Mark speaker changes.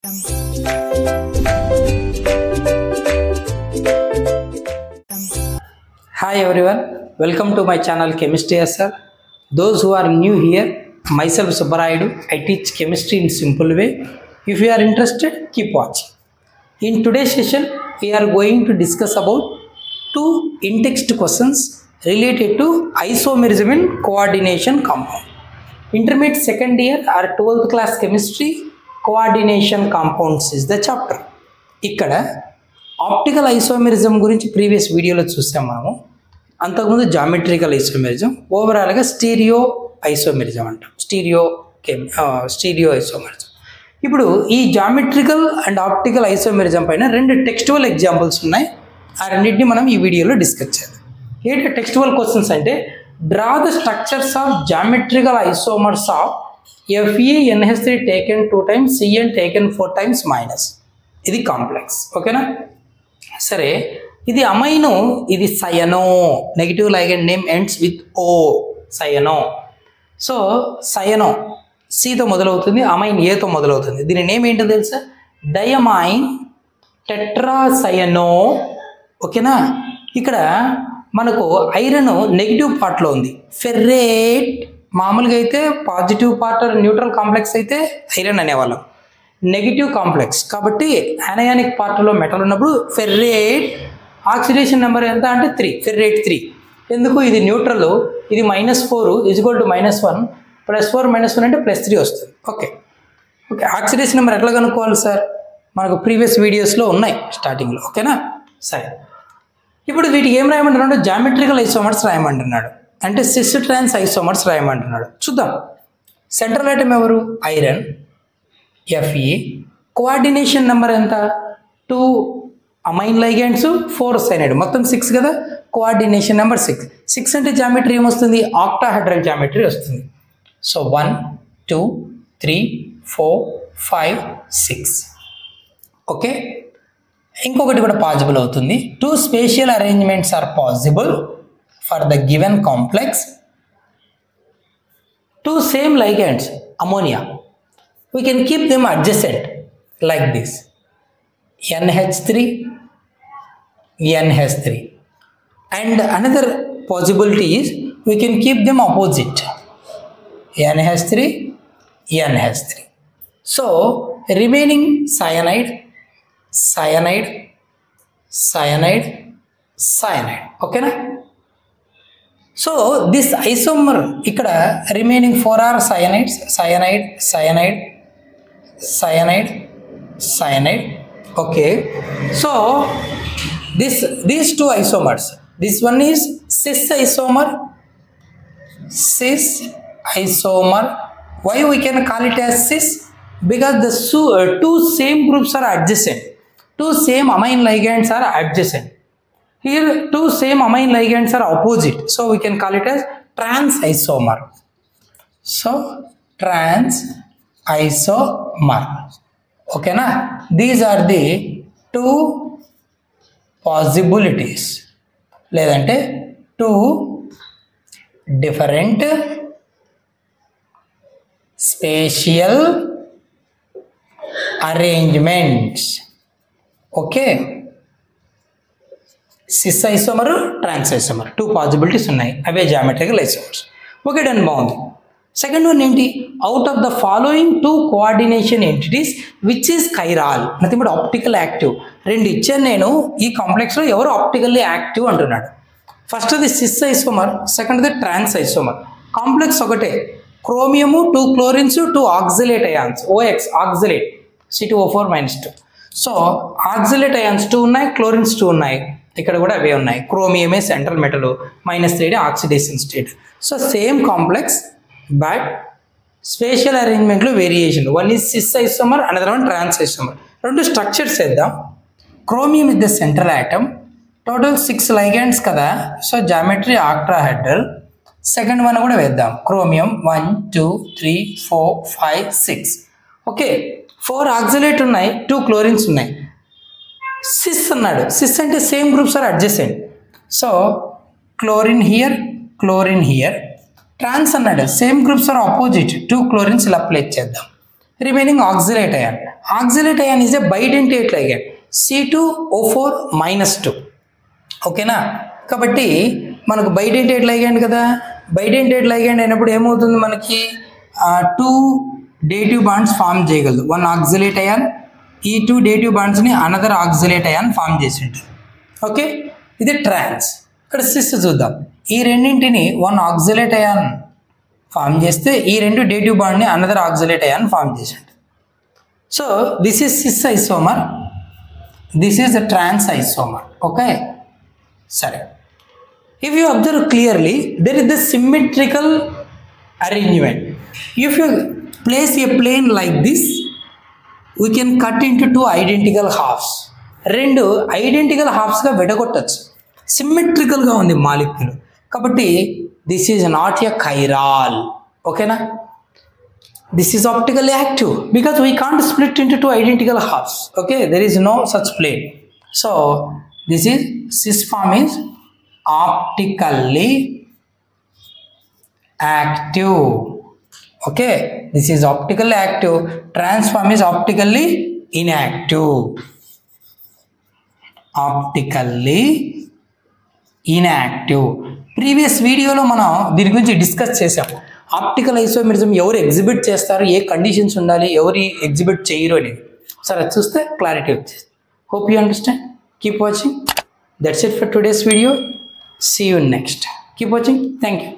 Speaker 1: Hi everyone, welcome to my channel Chemistry SR. Those who are new here, myself Subbarayudu, I teach chemistry in simple way. If you are interested, keep watching. In today's session, we are going to discuss about two in-text questions related to isomerism in coordination compound. Intermediate second year or 12th class chemistry, coordination compounds is the chapter. ikkada optical isomerism gurinchi previous video lo chusam manamu antakumundu geometrical isomerism overall ga stereo isomerism antam stereo isomerism. ఇప్పుడు ఈ geometrical and optical isomerism పైన రెండు textual examples ఉన్నాయి. ఆ రెండింటిని మనం ఈ వీడియోలో డిస్కస్ చేద్దాం. ఏంటి టెక్స్టువల్ క్వశ్చన్స్ అంటే draw the structures of geometrical isomers of FeNH3 taken 2 times Cn taken 4 times minus. ఇది కాంప్లెక్స్, ఓకేనా? సరే, ఇది అమైనో, ఇది cyano, negative ligand name ends with O, cyano. So cyano సితో మొదలవుతుంది, అమైన్ ఏతో మొదలవుతుంది. దీని నేమ్ ఏంటో తెలుసా? డయమైన్ టెట్రాసయనో, ఓకేనా? ఇక్కడ మనకు ఐరన్ నెగిటివ్ పార్ట్లో ఉంది. ఫెర్రేట్ మామూలుగా అయితే పాజిటివ్ పార్ట్ న్యూట్రల్ కాంప్లెక్స్ అయితే ఐరన్ అనేవాళ్ళం, నెగిటివ్ కాంప్లెక్స్ కాబట్టి అనయానిక్ పార్ట్లో మెటల్ ఉన్నప్పుడు ఫెర్రేట్ ఆక్సిడేషన్ నెంబర్ ఎంత అంటే 3, ఫెర్రేట్ 3. ఎందుకు? ఇది న్యూట్రల్, ఇది -4 ఈజ్ఈక్వల్ టు -1, +4 -1 అంటే +3 వస్తుంది. ఓకే, ఆక్సిడేషన్ నెంబర్ ఎట్లా కనుక్కోవాలి సార్? మనకు ప్రీవియస్ వీడియోస్లో ఉన్నాయి స్టార్టింగ్లో, ఓకేనా? సరే, ఇప్పుడు వీటికి ఏం రాయమంటున్నాడు? జామెట్రికల్ ఐసోమర్స్ రాయమంటున్నాడు, అంటే సిస్ ట్రాన్స్ ఐసోమర్స్ రాయమంటున్నాడు. చూద్దాం. సెంట్రల్ ఐటమ్ ఎవరు? Iron, Fe. కోఆర్డినేషన్ నెంబర్ ఎంత? 2 అమైన్ లైగెండ్స్, 4 సైనైడ్, మొత్తం 6 కదా. Coordination number 6. 6 అంటే జామెట్రీ ఏమొస్తుంది? ఆక్టాహెడ్రల్ జామెట్రీ వస్తుంది. సో 1 2 3 4 5 6. ఓకే, ఇంకొకటి కూడా పాసిబుల్ అవుతుంది. 2 spatial arrangements are possible for the given complex. 2 same ligands, ammonia, we can keep them adjacent like this, NH3 NH3. And another possibility is we can keep them opposite, NH3 NH3. so remaining cyanide cyanide cyanide cyanide, okay na? So this isomer ikkada remaining 4 are cyanides, cyanide cyanide cyanide cyanide. Okay, so these two isomers, this one is cis isomer, cis isomer. Why we can call it as cis? Because the two same groups are adjacent, 2 same amine ligands are adjacent. Here 2 same amine ligands are opposite, so we can call it as trans isomer. So trans isomer, okay na? These are the 2 possibilities, ledante 2 different spatial arrangements. Okay, cis isomer, trans isomer, 2 possibilities ఉన్నాయి, అవే geometrical isomers. Okay, done, బాగుంది. Second one ఏంటి? Out of the following 2 coordination entities which is chiral, nothing but optical active. 2 ఇచ్చాను నేను. ఈ కాంప్లెక్స్లో ఎవరు optically active అంటున్నాడు. ఫస్ట్ది సిస్ ఐసోమర్, సెకండ్ది ట్రాన్స్ ఐసోమర్. కాంప్లెక్స్ ఒకటే, chromium 2 chlorines 2 oxalate ions, OX oxalate, C2O4 -2. So oxalate ions 2 ఉన్నాయి, క్లోరిన్స్ 2 ఉన్నాయి. ఇక్కడ కూడా అవే ఉన్నాయి. క్రోమియమే central metal, -3 oxidation state. So same complex but spatial అరేంజ్మెంట్లో variation. One is cis isomer, another one trans isomer. 2 structures వేద్దాం. Chromium is the central atom, total 6 ligands కదా. So geometry octahedral. Second one కూడా వేద్దాం. Chromium 1 2 3 4 5 6. Okay, 4 oxalate ఉన్నాయి, 2 chlorines ఉన్నాయి. Sys అన్నాడు. Cis అంటే same groups are adjacent. So chlorine here, chlorine here. Trans అన్నాడు, same groups are opposite, 2 chlorines ఇలా place చేద్దాం. remaining oxalate ion. Oxalate ion is a bidentate ligand, C2O4 -2. ఓకేనా, కాబట్టి మనకు బైడెంటేట్ లైగండ్ కదా, బైడెంటేట్ లైగండ్ అయినప్పుడు ఏమవుతుంది, మనకి 2 డేటివ్ బాండ్స్ ఫామ్ చేయగలదు. 1 ఆక్సిలేట్ అయాన్, ఈ 2 డేటివ్ బాండ్స్ని అనదర్ ఆక్సిలేట్ అయాన్ ఫామ్ చేసి ఉంటుంది. ఓకే, ఇది ట్రాన్స్. ఇక్కడ సిస్ చూద్దాం, ఈ రెండింటిని 1 ఆక్సిలేట్ అయాన్ ఫామ్ చేస్తే ఈ 2 డేటివ్ బాండ్ని అనదర్ ఆక్సిలేట్ అయాన్ ఫామ్ చేసి ఉంటుంది. So this is cis isomer, this is the trans isomer. Okay, సరే. If you observe clearly, there is the symmetrical arrangement. If you place a plane like this, we can cut into 2 identical halves. 2 identical halves గా విడగొట్టచ్చు. Symmetrical గా ఉంది molecule, కాబట్టి this is not a chiral. ఓకేనా, this is optically active because we can't split into 2 identical halves. Okay, there is no such plane. So this is cis form is optically active. Okay, this is optically active. Trans form is optically inactive. Optically inactive. Previous వీడియోలో మనం దీని గురించి discuss చేసాము. Optical isomerism ఎవరు exhibit చేస్తారు, ఏ conditions ఉండాలి, ఎవరు exhibit చేయరు అనేది. సరే చూస్తే క్లారిటీ వచ్చేది. Hope you understand. Keep watching. That's it for today's video. See you next. Keep watching. Thank you.